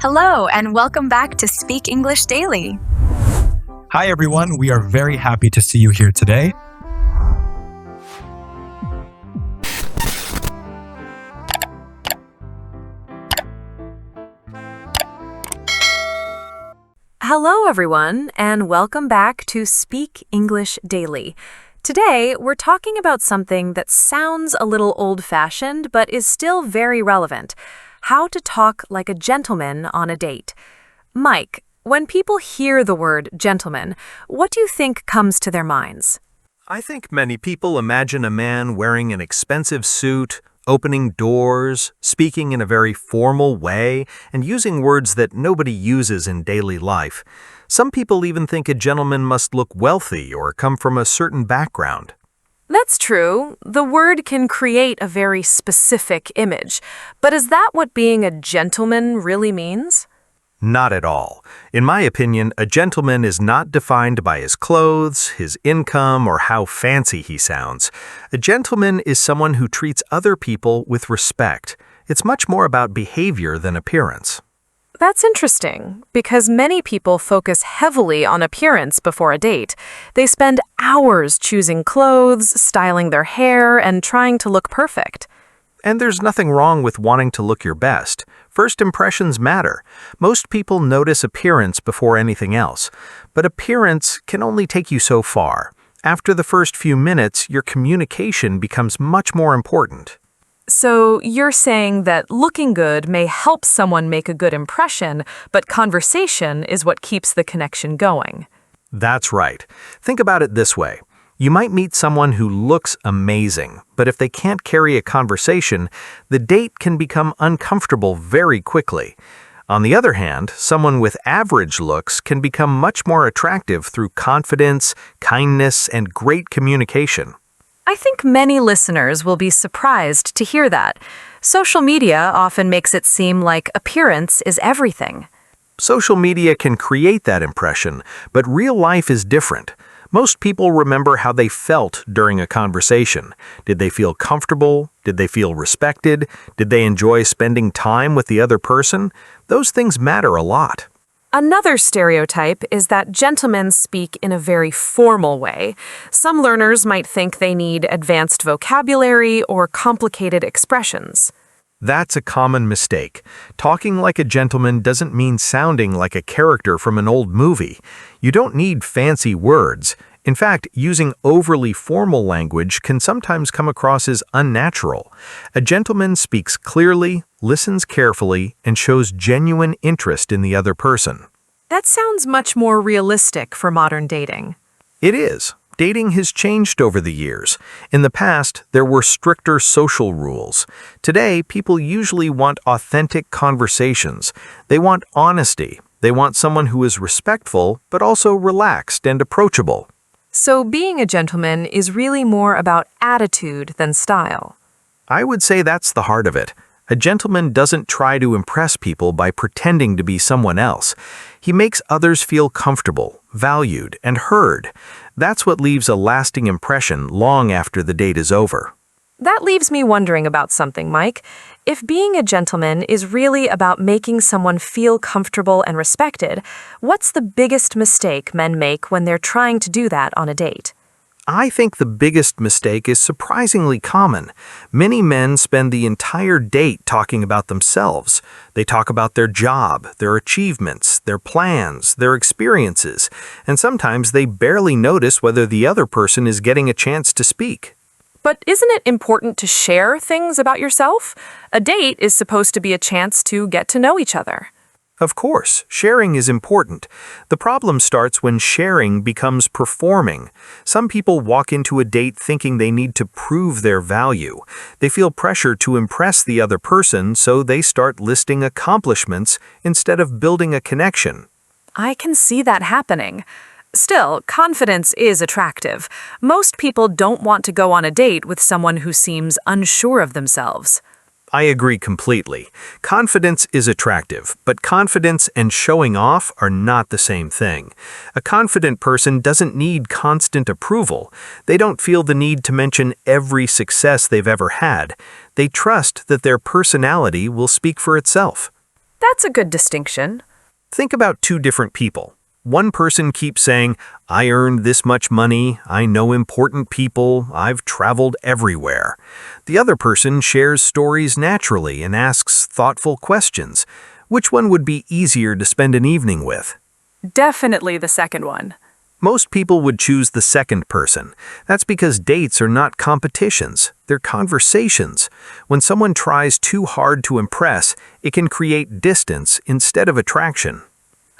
Hello, and welcome back to Speak English Daily. Hi, everyone. We are very happy to see you here today. Hello, everyone, and welcome back to Speak English Daily. Today, we're talking about something that sounds a little old-fashioned, but is still very relevant: how to talk like a gentleman on a date. Mike, when people hear the word gentleman, what do you think comes to their minds? I think many people imagine a man wearing an expensive suit, opening doors, speaking in a very formal way, and using words that nobody uses in daily life. Some people even think a gentleman must look wealthy or come from a certain background. That's true. The word can create a very specific image. But is that what being a gentleman really means? Not at all. In my opinion, a gentleman is not defined by his clothes, his income, or how fancy he sounds. A gentleman is someone who treats other people with respect. It's much more about behavior than appearance. That's interesting, because many people focus heavily on appearance before a date. They spend hours choosing clothes, styling their hair, and trying to look perfect. And there's nothing wrong with wanting to look your best. First impressions matter. Most people notice appearance before anything else. But appearance can only take you so far. After the first few minutes, your communication becomes much more important. So you're saying that looking good may help someone make a good impression, but conversation is what keeps the connection going. That's right. Think about it this way. You might meet someone who looks amazing, but if they can't carry a conversation, the date can become uncomfortable very quickly. On the other hand, someone with average looks can become much more attractive through confidence, kindness, and great communication. I think many listeners will be surprised to hear that. Social media often makes it seem like appearance is everything. Social media can create that impression, but real life is different. Most people remember how they felt during a conversation. Did they feel comfortable? Did they feel respected? Did they enjoy spending time with the other person? Those things matter a lot. Another stereotype is that gentlemen speak in a very formal way. Some learners might think they need advanced vocabulary or complicated expressions. That's a common mistake. Talking like a gentleman doesn't mean sounding like a character from an old movie. You don't need fancy words. In fact, using overly formal language can sometimes come across as unnatural. A gentleman speaks clearly, listens carefully, and shows genuine interest in the other person. That sounds much more realistic for modern dating. It is. Dating has changed over the years. In the past, there were stricter social rules. Today, people usually want authentic conversations. They want honesty. They want someone who is respectful, but also relaxed and approachable. So being a gentleman is really more about attitude than style. I would say that's the heart of it. A gentleman doesn't try to impress people by pretending to be someone else. He makes others feel comfortable, valued, and heard. That's what leaves a lasting impression long after the date is over. That leaves me wondering about something, Mike. If being a gentleman is really about making someone feel comfortable and respected, what's the biggest mistake men make when they're trying to do that on a date? I think the biggest mistake is surprisingly common. Many men spend the entire date talking about themselves. They talk about their job, their achievements, their plans, their experiences, and sometimes they barely notice whether the other person is getting a chance to speak. But isn't it important to share things about yourself? A date is supposed to be a chance to get to know each other. Of course, sharing is important. The problem starts when sharing becomes performing. Some people walk into a date thinking they need to prove their value. They feel pressure to impress the other person, so they start listing accomplishments instead of building a connection. I can see that happening. Still, confidence is attractive. Most people don't want to go on a date with someone who seems unsure of themselves. I agree completely. Confidence is attractive, but confidence and showing off are not the same thing. A confident person doesn't need constant approval. They don't feel the need to mention every success they've ever had. They trust that their personality will speak for itself. That's a good distinction. Think about two different people. One person keeps saying, I earned this much money, I know important people, I've traveled everywhere. The other person shares stories naturally and asks thoughtful questions. Which one would be easier to spend an evening with? Definitely the second one. Most people would choose the second person. That's because dates are not competitions, they're conversations. When someone tries too hard to impress, it can create distance instead of attraction.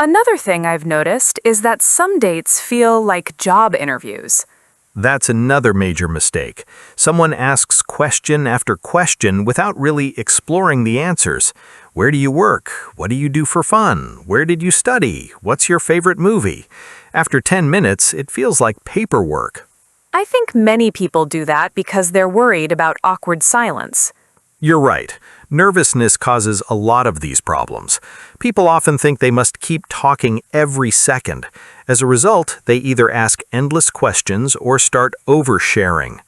Another thing I've noticed is that some dates feel like job interviews. That's another major mistake. Someone asks question after question without really exploring the answers. Where do you work? What do you do for fun? Where did you study? What's your favorite movie? After 10 minutes, it feels like paperwork. I think many people do that because they're worried about awkward silence. You're right. Nervousness causes a lot of these problems. People often think they must keep talking every second. As a result, they either ask endless questions or start oversharing.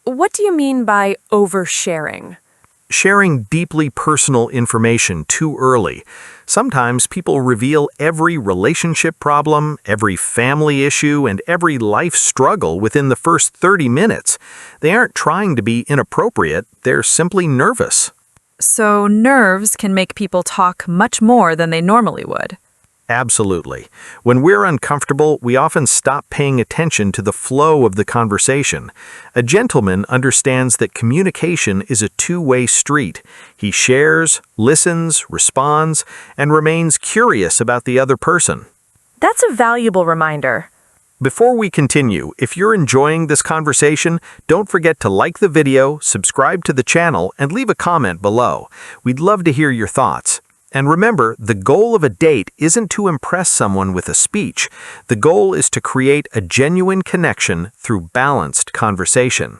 What do you mean by oversharing? Sharing deeply personal information too early. Sometimes people reveal every relationship problem, every family issue, and every life struggle within the first 30 minutes. They aren't trying to be inappropriate, they're simply nervous. So nerves can make people talk much more than they normally would. Absolutely. When we're uncomfortable, we often stop paying attention to the flow of the conversation. A gentleman understands that communication is a two-way street. He shares, listens, responds, and remains curious about the other person. That's a valuable reminder. Before we continue, if you're enjoying this conversation, don't forget to like the video, subscribe to the channel, and leave a comment below. We'd love to hear your thoughts. And remember, the goal of a date isn't to impress someone with a speech. The goal is to create a genuine connection through balanced conversation.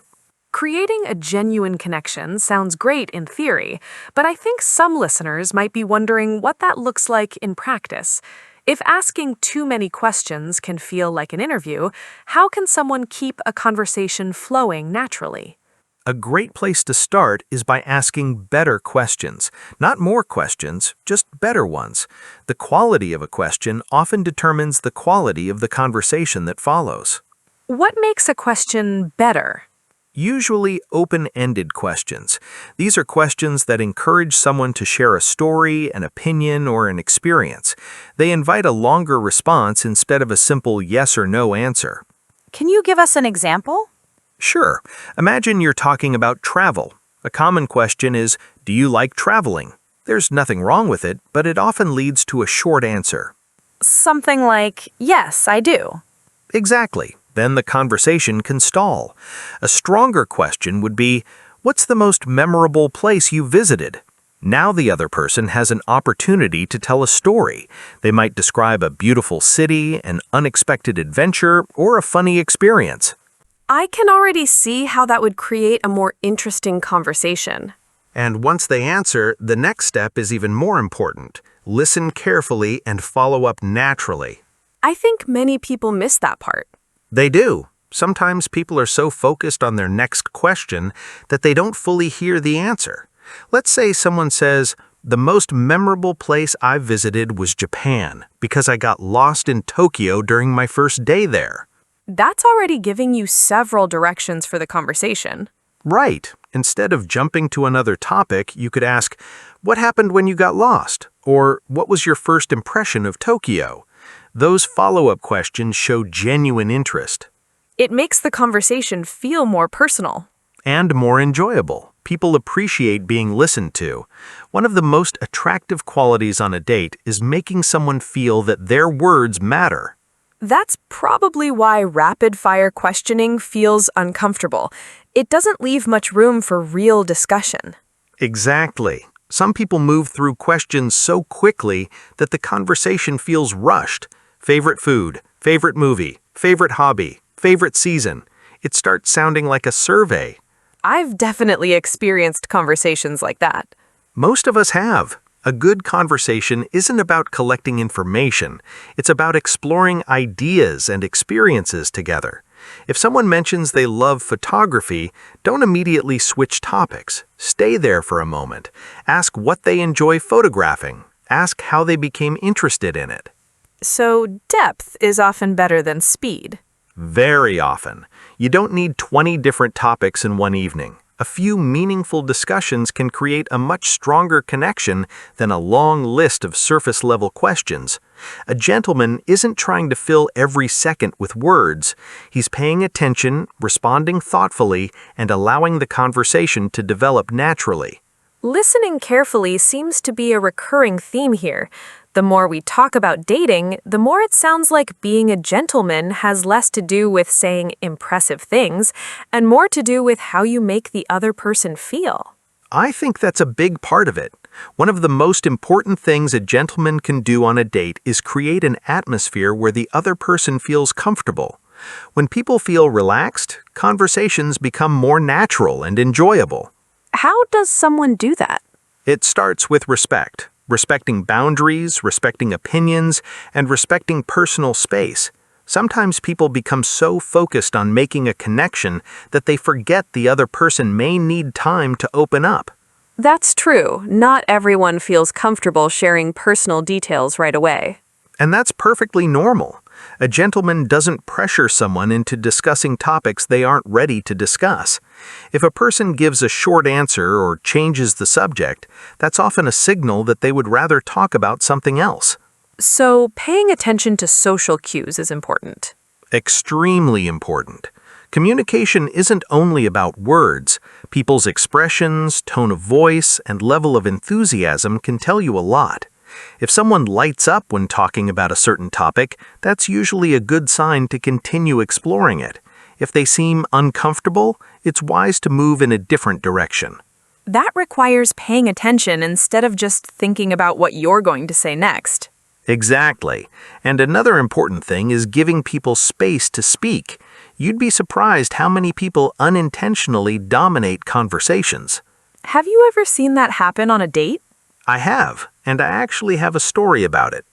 Creating a genuine connection sounds great in theory, but I think some listeners might be wondering what that looks like in practice. If asking too many questions can feel like an interview, how can someone keep a conversation flowing naturally? A great place to start is by asking better questions. Not more questions, just better ones. The quality of a question often determines the quality of the conversation that follows. What makes a question better? Usually open-ended questions. These are questions that encourage someone to share a story, an opinion, or an experience. They invite a longer response instead of a simple yes or no answer. Can you give us an example? Sure. Imagine you're talking about travel. A common question is, do you like traveling? There's nothing wrong with it, but it often leads to a short answer. Something like, yes, I do. Exactly. Then the conversation can stall. A stronger question would be, what's the most memorable place you visited? Now the other person has an opportunity to tell a story. They might describe a beautiful city, an unexpected adventure, or a funny experience. I can already see how that would create a more interesting conversation. And once they answer, the next step is even more important. Listen carefully and follow up naturally. I think many people miss that part. They do. Sometimes people are so focused on their next question that they don't fully hear the answer. Let's say someone says, the most memorable place I visited was Japan because I got lost in Tokyo during my first day there. That's already giving you several directions for the conversation. Right. Instead of jumping to another topic, you could ask, what happened when you got lost? Or what was your first impression of Tokyo? Those follow-up questions show genuine interest. It makes the conversation feel more personal. And more enjoyable. People appreciate being listened to. One of the most attractive qualities on a date is making someone feel that their words matter. That's probably why rapid-fire questioning feels uncomfortable. It doesn't leave much room for real discussion. Exactly. Some people move through questions so quickly that the conversation feels rushed. Favorite food, favorite movie, favorite hobby, favorite season. It starts sounding like a survey. I've definitely experienced conversations like that. Most of us have. A good conversation isn't about collecting information. It's about exploring ideas and experiences together. If someone mentions they love photography, don't immediately switch topics. Stay there for a moment. Ask what they enjoy photographing. Ask how they became interested in it. So depth is often better than speed. Very often. You don't need 20 different topics in one evening. A few meaningful discussions can create a much stronger connection than a long list of surface-level questions. A gentleman isn't trying to fill every second with words. He's paying attention, responding thoughtfully, and allowing the conversation to develop naturally. Listening carefully seems to be a recurring theme here. The more we talk about dating, the more it sounds like being a gentleman has less to do with saying impressive things and more to do with how you make the other person feel. I think that's a big part of it. One of the most important things a gentleman can do on a date is create an atmosphere where the other person feels comfortable. When people feel relaxed, conversations become more natural and enjoyable. How does someone do that? It starts with respect. Respecting boundaries, respecting opinions, and respecting personal space. Sometimes people become so focused on making a connection that they forget the other person may need time to open up. That's true. Not everyone feels comfortable sharing personal details right away. And that's perfectly normal. A gentleman doesn't pressure someone into discussing topics they aren't ready to discuss. If a person gives a short answer or changes the subject, that's often a signal that they would rather talk about something else. So, paying attention to social cues is important. Extremely important. Communication isn't only about words. People's expressions, tone of voice, and level of enthusiasm can tell you a lot. If someone lights up when talking about a certain topic, that's usually a good sign to continue exploring it. If they seem uncomfortable, it's wise to move in a different direction. That requires paying attention instead of just thinking about what you're going to say next. Exactly. And another important thing is giving people space to speak. You'd be surprised how many people unintentionally dominate conversations. Have you ever seen that happen on a date? I have, and I actually have a story about it.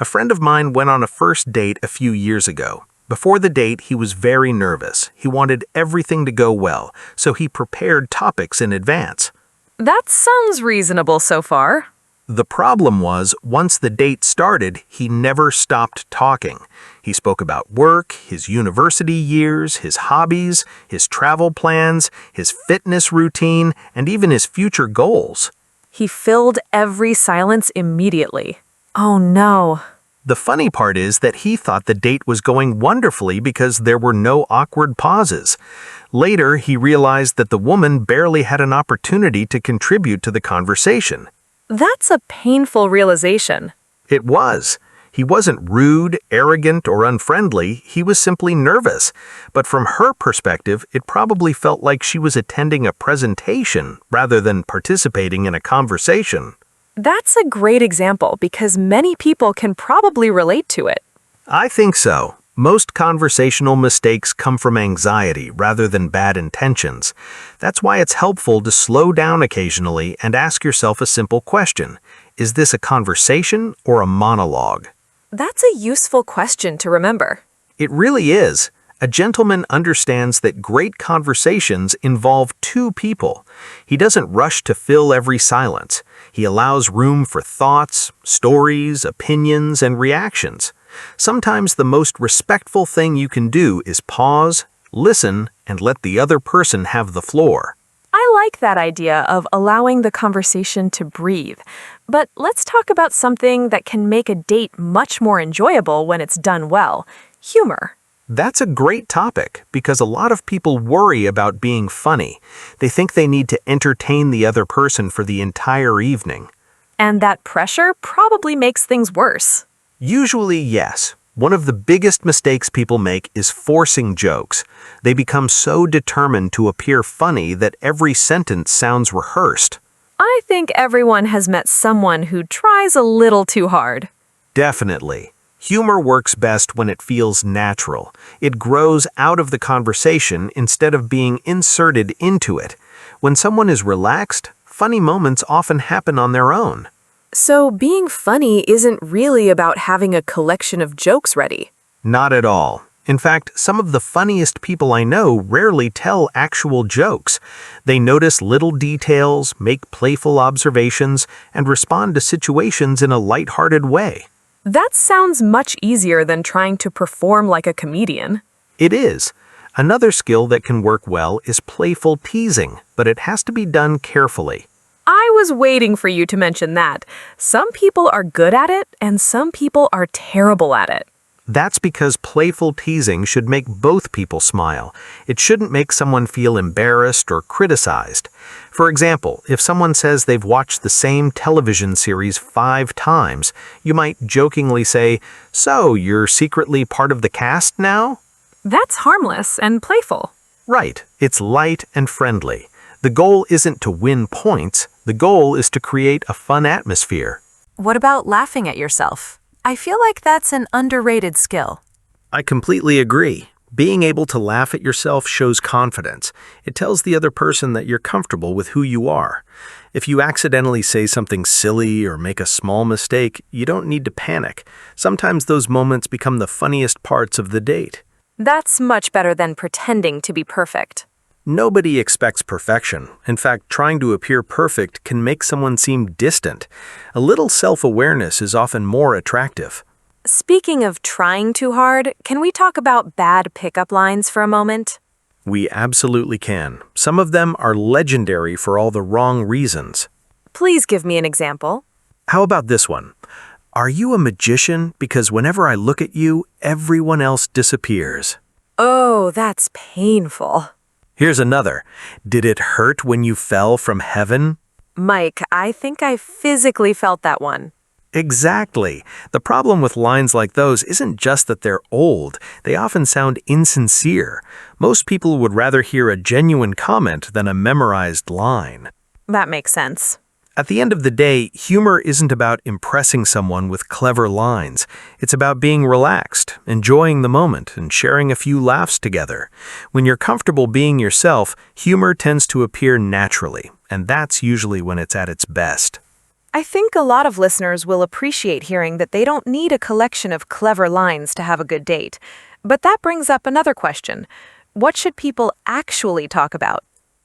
A friend of mine went on a first date a few years ago. Before the date, he was very nervous. He wanted everything to go well, so he prepared topics in advance. That sounds reasonable so far. The problem was, once the date started, he never stopped talking. He spoke about work, his university years, his hobbies, his travel plans, his fitness routine, and even his future goals. He filled every silence immediately. Oh no. The funny part is that he thought the date was going wonderfully because there were no awkward pauses. Later, he realized that the woman barely had an opportunity to contribute to the conversation. That's a painful realization. It was. He wasn't rude, arrogant, or unfriendly. He was simply nervous. But from her perspective, it probably felt like she was attending a presentation rather than participating in a conversation. That's a great example because many people can probably relate to it. I think so. Most conversational mistakes come from anxiety rather than bad intentions. That's why it's helpful to slow down occasionally and ask yourself a simple question. Is this a conversation or a monologue? That's a useful question to remember. It really is. A gentleman understands that great conversations involve two people. He doesn't rush to fill every silence. He allows room for thoughts, stories, opinions, and reactions. Sometimes the most respectful thing you can do is pause, listen, and let the other person have the floor. I like that idea of allowing the conversation to breathe. But let's talk about something that can make a date much more enjoyable when it's done well: humor. That's a great topic because a lot of people worry about being funny. They think they need to entertain the other person for the entire evening. And that pressure probably makes things worse. Usually, yes. One of the biggest mistakes people make is forcing jokes. They become so determined to appear funny that every sentence sounds rehearsed. I think everyone has met someone who tries a little too hard. Definitely. Humor works best when it feels natural. It grows out of the conversation instead of being inserted into it. When someone is relaxed, funny moments often happen on their own. So being funny isn't really about having a collection of jokes ready. Not at all. In fact, some of the funniest people I know rarely tell actual jokes. They notice little details, make playful observations, and respond to situations in a lighthearted way. That sounds much easier than trying to perform like a comedian. It is. Another skill that can work well is playful teasing, but it has to be done carefully. I was waiting for you to mention that. Some people are good at it, and some people are terrible at it. That's because playful teasing should make both people smile. It shouldn't make someone feel embarrassed or criticized. For example, if someone says they've watched the same television series 5 times, you might jokingly say, "So, you're secretly part of the cast now?" That's harmless and playful. Right, it's light and friendly. The goal isn't to win points, the goal is to create a fun atmosphere. What about laughing at yourself? I feel like that's an underrated skill. I completely agree. Being able to laugh at yourself shows confidence. It tells the other person that you're comfortable with who you are. If you accidentally say something silly or make a small mistake, you don't need to panic. Sometimes those moments become the funniest parts of the date. That's much better than pretending to be perfect. Nobody expects perfection. In fact, trying to appear perfect can make someone seem distant. A little self-awareness is often more attractive. Speaking of trying too hard, can we talk about bad pickup lines for a moment? We absolutely can. Some of them are legendary for all the wrong reasons. Please give me an example. How about this one? Are you a magician? Because whenever I look at you, everyone else disappears. Oh, that's painful. Here's another. Did it hurt when you fell from heaven? Mike, I think I physically felt that one. Exactly. The problem with lines like those isn't just that they're old. They often sound insincere. Most people would rather hear a genuine comment than a memorized line. That makes sense. At the end of the day, humor isn't about impressing someone with clever lines. It's about being relaxed, enjoying the moment, and sharing a few laughs together. When you're comfortable being yourself, humor tends to appear naturally, and that's usually when it's at its best. I think a lot of listeners will appreciate hearing that they don't need a collection of clever lines to have a good date. But that brings up another question. What should people actually talk about?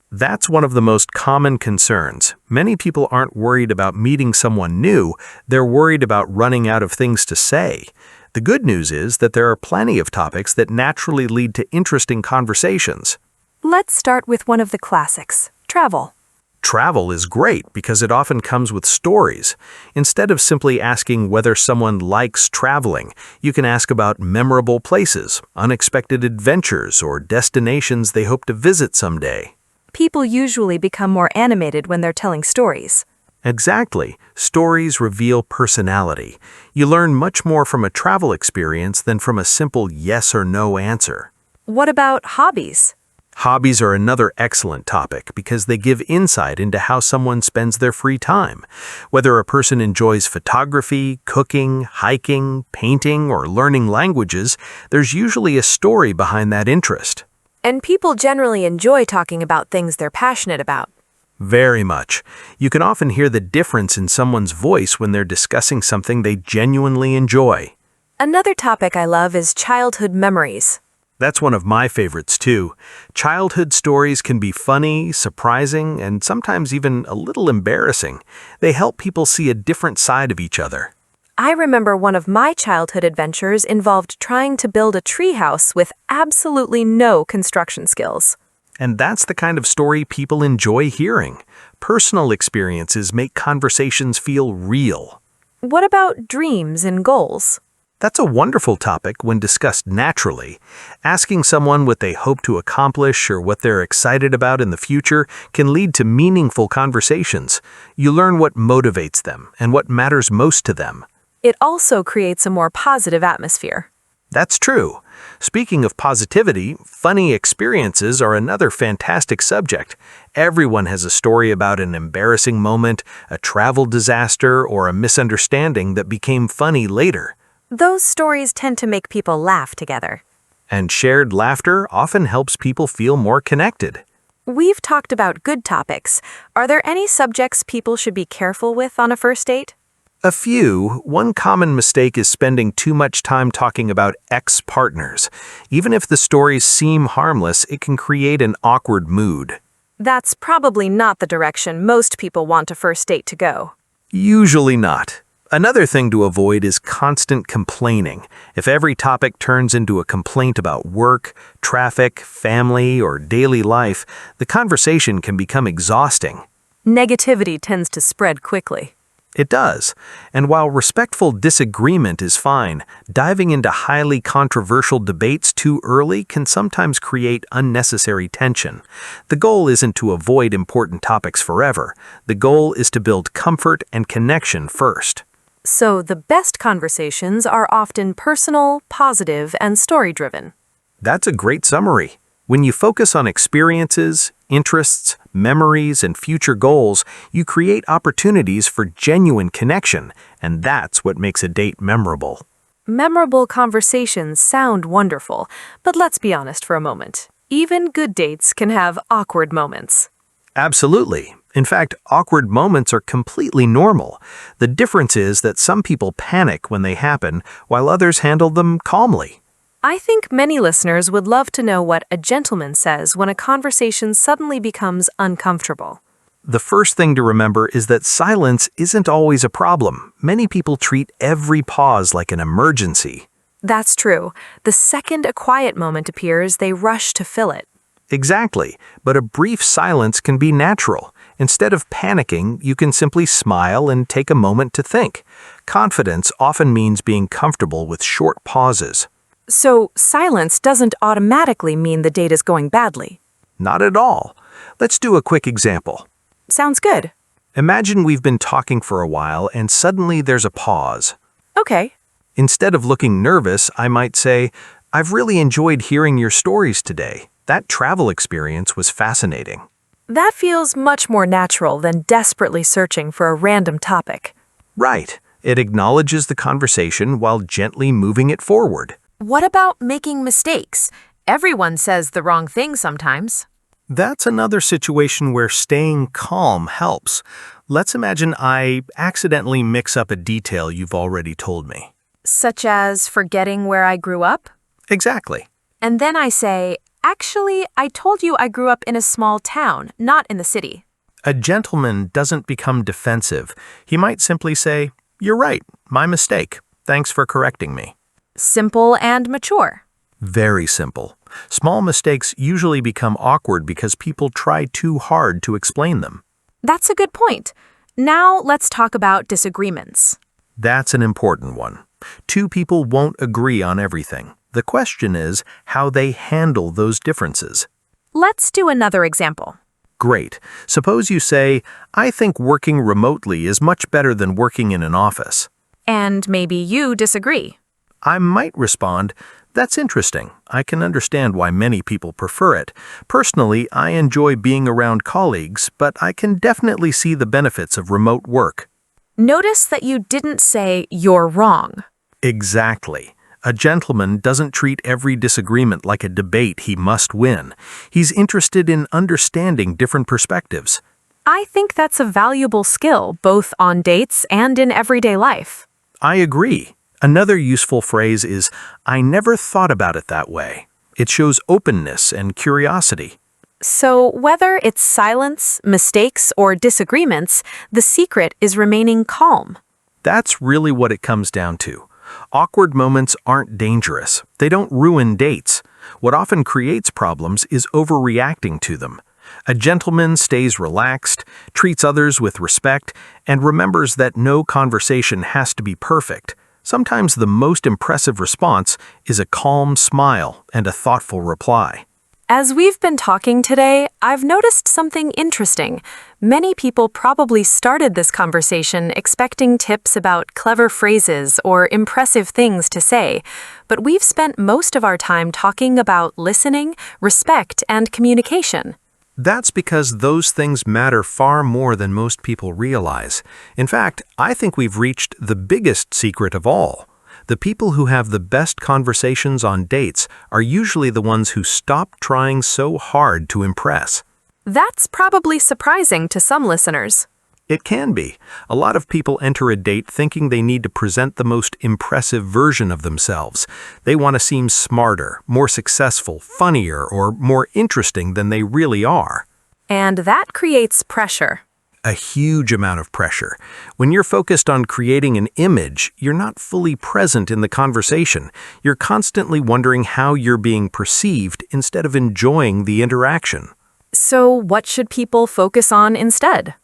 That's one of the most common concerns. Many people aren't worried about meeting someone new, they're worried about running out of things to say. The good news is that there are plenty of topics that naturally lead to interesting conversations. Let's start with one of the classics, travel. Travel is great because it often comes with stories. Instead of simply asking whether someone likes traveling, you can ask about memorable places, unexpected adventures, or destinations they hope to visit someday. People usually become more animated when they're telling stories. Exactly. Stories reveal personality. You learn much more from a travel experience than from a simple yes or no answer. What about hobbies? Hobbies are another excellent topic because they give insight into how someone spends their free time. Whether a person enjoys photography, cooking, hiking, painting, or learning languages, there's usually a story behind that interest. And people generally enjoy talking about things they're passionate about. Very much. You can often hear the difference in someone's voice when they're discussing something they genuinely enjoy. Another topic I love is childhood memories. That's one of my favorites too. Childhood stories can be funny, surprising, and sometimes even a little embarrassing. They help people see a different side of each other. I remember one of my childhood adventures involved trying to build a treehouse with absolutely no construction skills. And that's the kind of story people enjoy hearing. Personal experiences make conversations feel real. What about dreams and goals? That's a wonderful topic when discussed naturally. Asking someone what they hope to accomplish or what they're excited about in the future can lead to meaningful conversations. You learn what motivates them and what matters most to them. It also creates a more positive atmosphere. That's true. Speaking of positivity, funny experiences are another fantastic subject. Everyone has a story about an embarrassing moment, a travel disaster, or a misunderstanding that became funny later. Those stories tend to make people laugh together. And shared laughter often helps people feel more connected. We've talked about good topics. Are there any subjects people should be careful with on a first date? A few. One common mistake is spending too much time talking about ex-partners. Even if the stories seem harmless, it can create an awkward mood. That's probably not the direction most people want a first date to go. Usually not. Another thing to avoid is constant complaining. If every topic turns into a complaint about work, traffic, family, or daily life, the conversation can become exhausting. Negativity tends to spread quickly. It does. And while respectful disagreement is fine, diving into highly controversial debates too early can sometimes create unnecessary tension. The goal isn't to avoid important topics forever. The goal is to build comfort and connection first. So the best conversations are often personal, positive, and story-driven. That's a great summary. When you focus on experiences, interests, memories, and future goals, you create opportunities for genuine connection, and that's what makes a date memorable. Memorable conversations sound wonderful, but let's be honest for a moment. Even good dates can have awkward moments. Absolutely. In fact, awkward moments are completely normal. The difference is that some people panic when they happen, while others handle them calmly. I think many listeners would love to know what a gentleman says when a conversation suddenly becomes uncomfortable. The first thing to remember is that silence isn't always a problem. Many people treat every pause like an emergency. That's true. The second a quiet moment appears, they rush to fill it. Exactly, but a brief silence can be natural. Instead of panicking, you can simply smile and take a moment to think. Confidence often means being comfortable with short pauses. So silence doesn't automatically mean the date is going badly. Not at all. Let's do a quick example. Sounds good. Imagine we've been talking for a while and suddenly there's a pause. Okay. Instead of looking nervous, I might say, "I've really enjoyed hearing your stories today. That travel experience was fascinating." That feels much more natural than desperately searching for a random topic. Right. It acknowledges the conversation while gently moving it forward. What about making mistakes? Everyone says the wrong thing sometimes. That's another situation where staying calm helps. Let's imagine I accidentally mix up a detail you've already told me. Such as forgetting where I grew up? Exactly. And then I say, actually, I told you I grew up in a small town, not in the city. A gentleman doesn't become defensive. He might simply say, "You're right, my mistake. Thanks for correcting me." Simple and mature. Very simple. Small mistakes usually become awkward because people try too hard to explain them. That's a good point. Now let's talk about disagreements. That's an important one. Two people won't agree on everything. The question is how they handle those differences. Let's do another example. Great. Suppose you say, "I think working remotely is much better than working in an office." And maybe you disagree. I might respond, "That's interesting. I can understand why many people prefer it. Personally, I enjoy being around colleagues, but I can definitely see the benefits of remote work." Notice that you didn't say you're wrong. Exactly. A gentleman doesn't treat every disagreement like a debate he must win. He's interested in understanding different perspectives. I think that's a valuable skill, both on dates and in everyday life. I agree. Another useful phrase is, "I never thought about it that way." It shows openness and curiosity. So whether it's silence, mistakes, or disagreements, the secret is remaining calm. That's really what it comes down to. Awkward moments aren't dangerous. They don't ruin dates. What often creates problems is overreacting to them. A gentleman stays relaxed, treats others with respect, and remembers that no conversation has to be perfect. Sometimes the most impressive response is a calm smile and a thoughtful reply. As we've been talking today, I've noticed something interesting. Many people probably started this conversation expecting tips about clever phrases or impressive things to say, but we've spent most of our time talking about listening, respect, and communication. That's because those things matter far more than most people realize. In fact, I think we've reached the biggest secret of all. The people who have the best conversations on dates are usually the ones who stop trying so hard to impress. That's probably surprising to some listeners. It can be. A lot of people enter a date thinking they need to present the most impressive version of themselves. They want to seem smarter, more successful, funnier, or more interesting than they really are. And that creates pressure. A huge amount of pressure. When you're focused on creating an image, you're not fully present in the conversation. You're constantly wondering how you're being perceived instead of enjoying the interaction. So what should people focus on instead?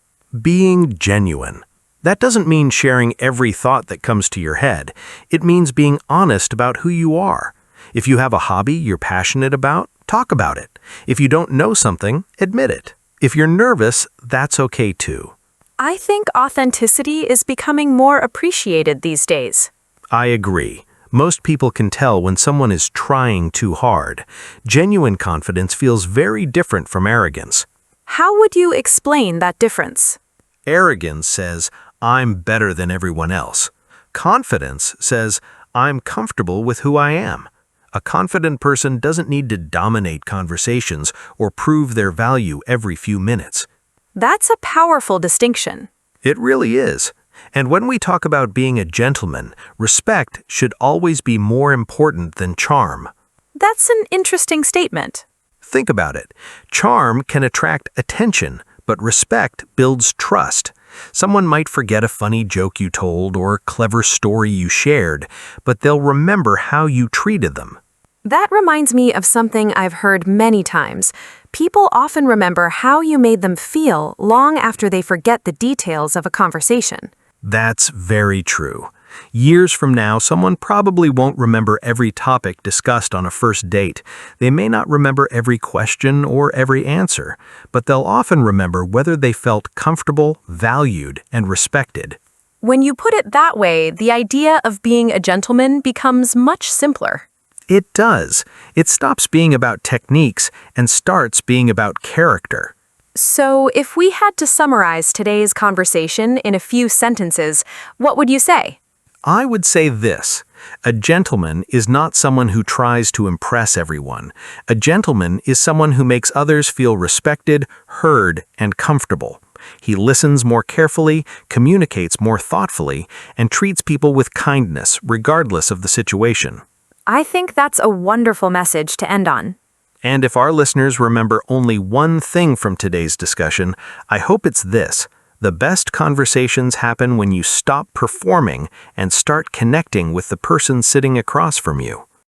Being genuine. That doesn't mean sharing every thought that comes to your head. It means being honest about who you are. If you have a hobby you're passionate about, talk about it. If you don't know something, admit it. If you're nervous, that's okay too. I think authenticity is becoming more appreciated these days. I agree. Most people can tell when someone is trying too hard. Genuine confidence feels very different from arrogance. How would you explain that difference? Arrogance says, I'm better than everyone else. Confidence says, I'm comfortable with who I am. A confident person doesn't need to dominate conversations or prove their value every few minutes. That's a powerful distinction. It really is. And when we talk about being a gentleman, respect should always be more important than charm. That's an interesting statement. Think about it. Charm can attract attention, but respect builds trust. Someone might forget a funny joke you told or a clever story you shared, but they'll remember how you treated them. That reminds me of something I've heard many times. People often remember how you made them feel long after they forget the details of a conversation. That's very true. Years from now, someone probably won't remember every topic discussed on a first date. They may not remember every question or every answer, but they'll often remember whether they felt comfortable, valued, and respected. When you put it that way, the idea of being a gentleman becomes much simpler. It does. It stops being about techniques and starts being about character. So, if we had to summarize today's conversation in a few sentences, what would you say? I would say this. A gentleman is not someone who tries to impress everyone. A gentleman is someone who makes others feel respected, heard, and comfortable. He listens more carefully, communicates more thoughtfully, and treats people with kindness, regardless of the situation. I think that's a wonderful message to end on. And if our listeners remember only one thing from today's discussion, I hope it's this. The best conversations happen when you stop performing and start connecting with the person sitting across from you.